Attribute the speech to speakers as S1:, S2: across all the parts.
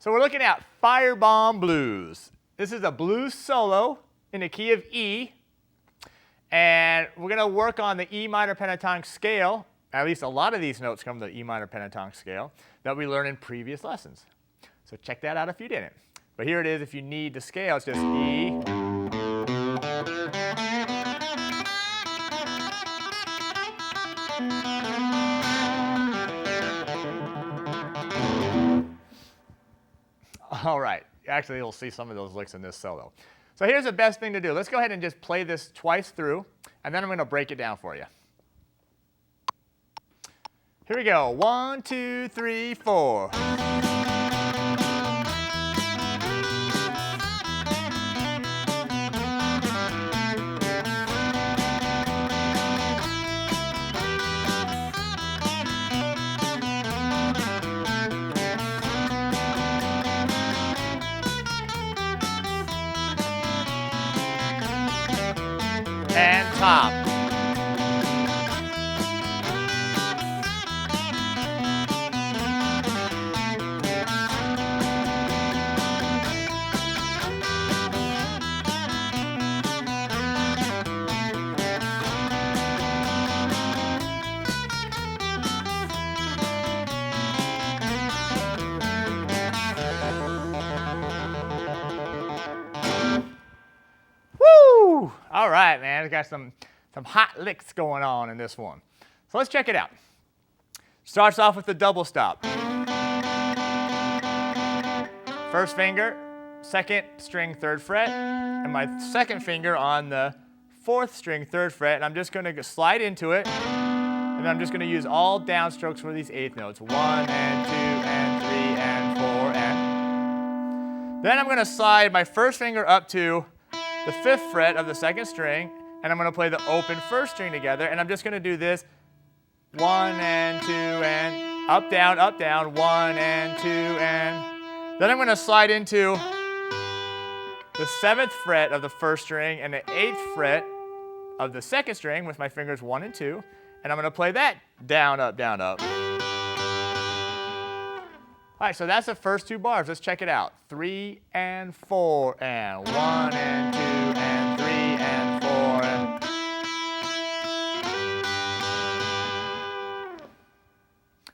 S1: So we're looking at Firebomb Blues. This is a blues solo in the key of E. And we're going to work on the E minor pentatonic scale. At least a lot of these notes come from the E minor pentatonic scale that we learned in previous lessons. So check that out if you didn't. But here it is if you need the scale. It's just E. All right. Actually, you'll see some of those licks in this solo. So here's the best thing to do. Let's go ahead and just play this twice through, and then I'm going to break it down for you. Here we go. 1, 2, 3, 4. And top. Woo! All right, man. We got some hot licks going on in this one. So let's check it out. Starts off with the double stop. First finger, second string, third fret, and my second finger on the fourth string, third fret, and I'm just going to slide into it, and I'm just going to use all downstrokes for these eighth notes. 1 and 2 and 3 and 4 and. Then I'm going to slide my first finger up to the fifth fret of the second string, and I'm going to play the open first string together, and I'm just going to do this 1 and 2 and up, down, 1 and 2 and. Then I'm going to slide into the 7th fret of the first string and the 8th fret of the second string with my fingers 1 and 2, and I'm going to play that down, up, down, up. All right, so that's the first two bars. Let's check it out. 3 and 4 and 1 and 2 and 3 and 4 and.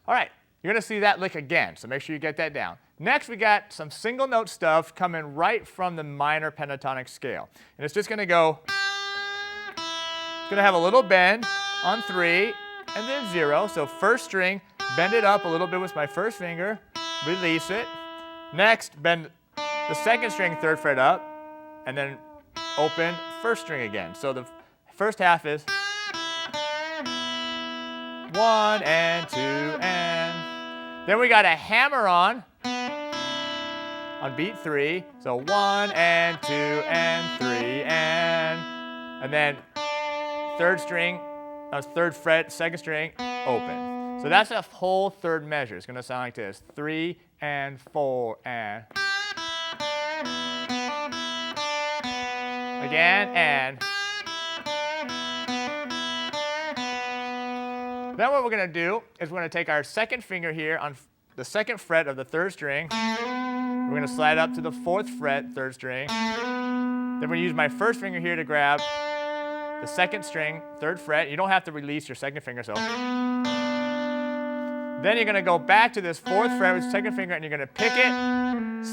S1: All right, you're going to see that lick again, so make sure you get that down. Next, we got some single note stuff coming right from the minor pentatonic scale. And it's just going to go, it's going to have a little bend on 3 and then 0. So first string, bend it up a little bit with my first finger, release it. Next, bend the second string, third fret up, and then open first string again. So the first half is 1 and 2 and. Then we got a hammer on beat 3. So 1 and 2 and 3 and then third string, third fret, second string, open. So that's a whole third measure. It's going to sound like this. 3 and 4 and. Again and. Then what we're going to do is we're going to take our second finger here on the second fret of the third string. We're going to slide up to the 4th fret, third string. Then we're going to use my first finger here to grab the second string, third fret. You don't have to release your second finger, so. Then you're going to go back to this 4th fret with your second finger, and you're going to pick it,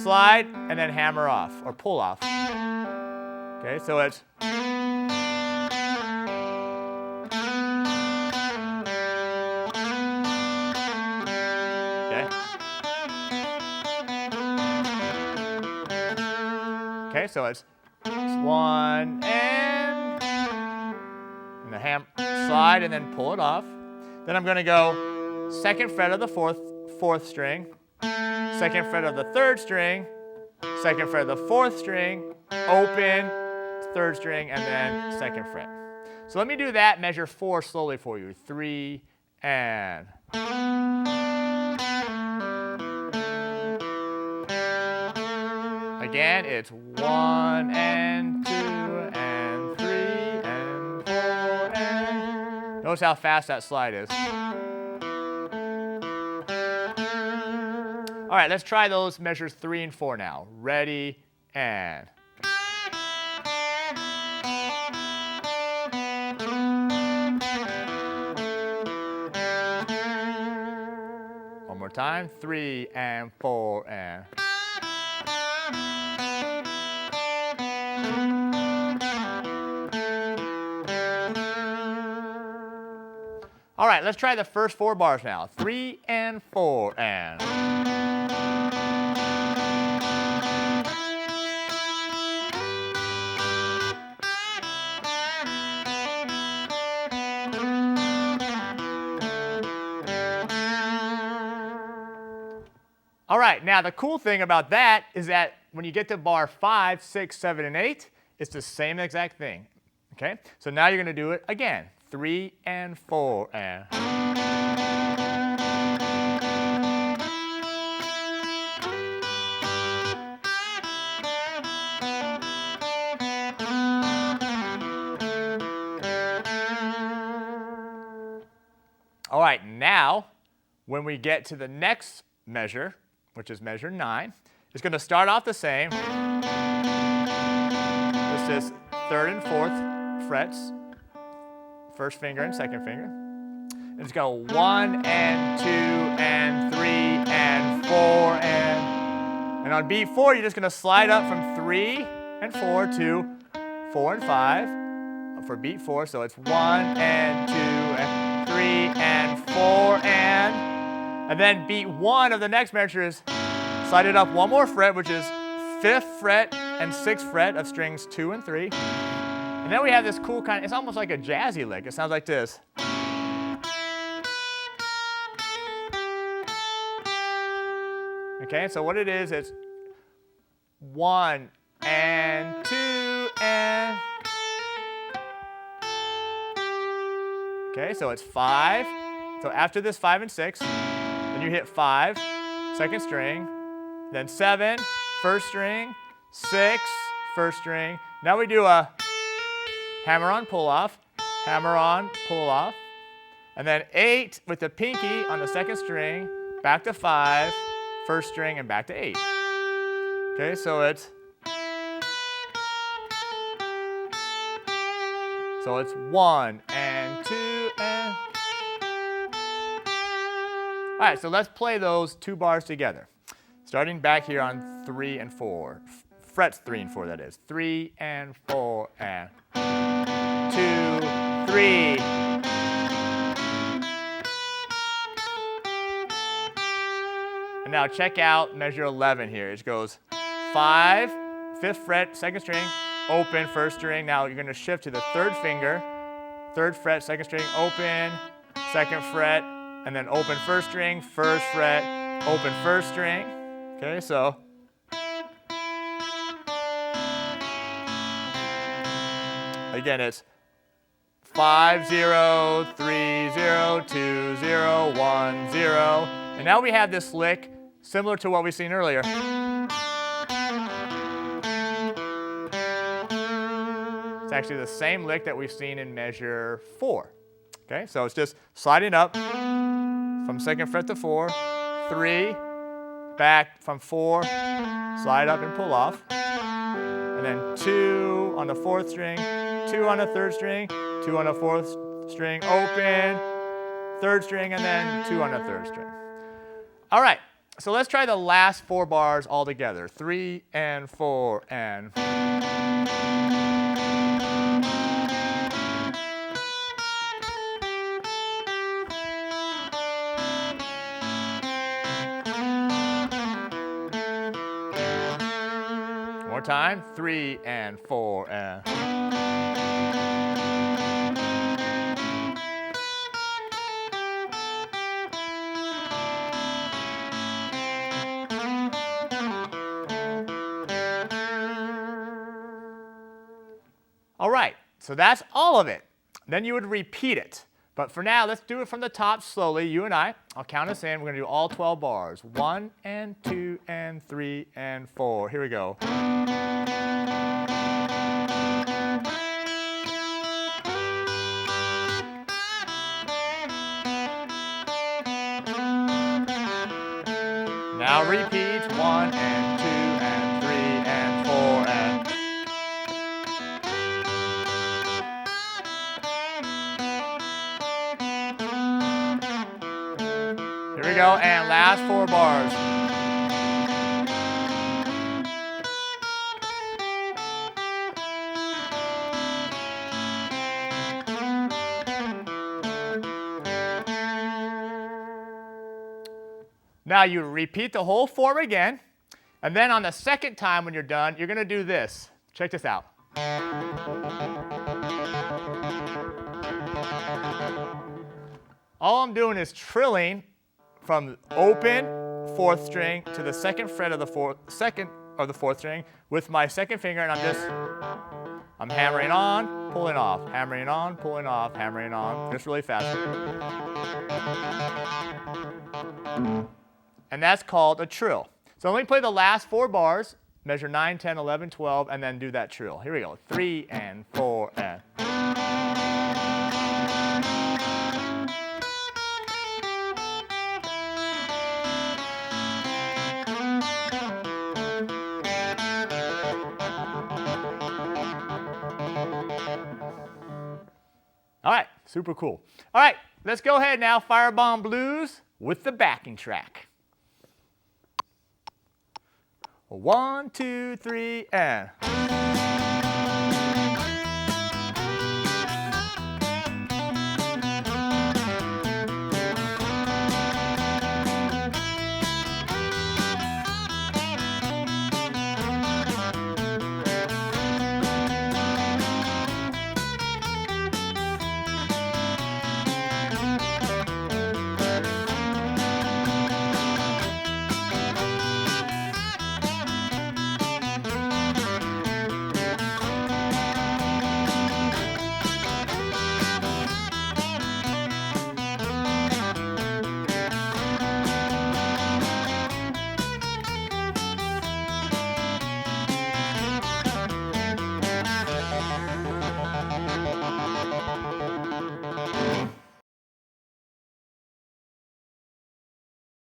S1: slide, and then hammer off, or pull off. Okay, so it's. Okay, so it's 1 and the slide and then pull it off. Then I'm going to go second fret of the fourth string, second fret of the third string, second fret of the fourth string, open, third string, and then second fret. So let me do that measure 4 slowly for you. 3 and. Again, it's 1 and 2 and 3 and 4 and. Notice how fast that slide is. All right, let's try those measures 3 and 4 now. Ready, and. One more time, 3 and 4 and. All right, let's try the first 4 bars now. 3 and 4 and. All right, now the cool thing about that is that when you get to bar 5, 6, 7, and 8, it's the same exact thing. Okay, so now you're going to do it again. 3 and 4 and. All right, now when we get to the next measure, which is measure 9, it's going to start off the same. This is 3rd and 4th frets, first finger and second finger. And it's going to go 1 and 2 and 3 and 4 and on beat 4, you're just going to slide up from 3 and 4 to 4 and 5 for beat 4. So it's 1 and 2 and 3 and 4 and then beat 1 of the next measure is slide it up 1 more fret, which is 5th fret and 6th fret of strings 2 and 3. And then we have this cool kind of, it's almost like a jazzy lick. It sounds like this. Okay, so what it is, it's 1 and 2 and. Okay, so it's 5. So after this 5 and 6, then you hit 5, second string, then 7, first string, 6, first string. Now we do a hammer on, pull off, hammer on, pull off, and then 8 with the pinky on the second string, back to 5, first string, and back to 8. Okay, so it's 1 and 2 and. All right, so let's play those 2 bars together. Starting back here on 3 and 4. Frets 3 and 4, that is. 3 and 4 and 2, 3. And now check out measure 11 here. It goes 5, 5th fret, second string, open, first string. Now you're going to shift to the 3rd finger, 3rd fret, second string, open, 2nd fret, and then open first string, 1st fret, open first string. Okay, so. Again, it's 5, 0, 3, 0, 2, 0, 1, 0. And now we have this lick similar to what we've seen earlier. It's actually the same lick that we've seen in measure 4. Okay, so it's just sliding up from 2nd fret to 4, 3, back from 4, slide up and pull off, and then 2 on the 4th string, 2 on the 3rd string, 2 on the 4th string, open, 3rd string, and then 2 on the 3rd string. All right, so let's try the last 4 bars all together. 3 and 4 and. More time, 3 and 4 and. All right, so that's all of it. Then you would repeat it. But for now, let's do it from the top slowly, you and I. I'll count us in. We're going to do all 12 bars. 1 and 2 and 3 and 4. Here we go. Now Now repeat 1 and 2 and 3 and 4 and. Here we go, and last 4 bars. Now you repeat the whole form again, and then on the second time when you're done, you're going to do this. Check this out. All I'm doing is trilling from open 4th string to the 2nd fret of the 4th string with my 2nd finger, and I'm hammering on, pulling off, hammering on, pulling off, hammering on, just really fast. And that's called a trill. So let me play the last 4 bars, measure 9, 10, 11, 12, and then do that trill. Here we go, 3 and 4 and. All right, super cool. All right, let's go ahead now, Firebomb Blues with the backing track. 1, 2, 3, and.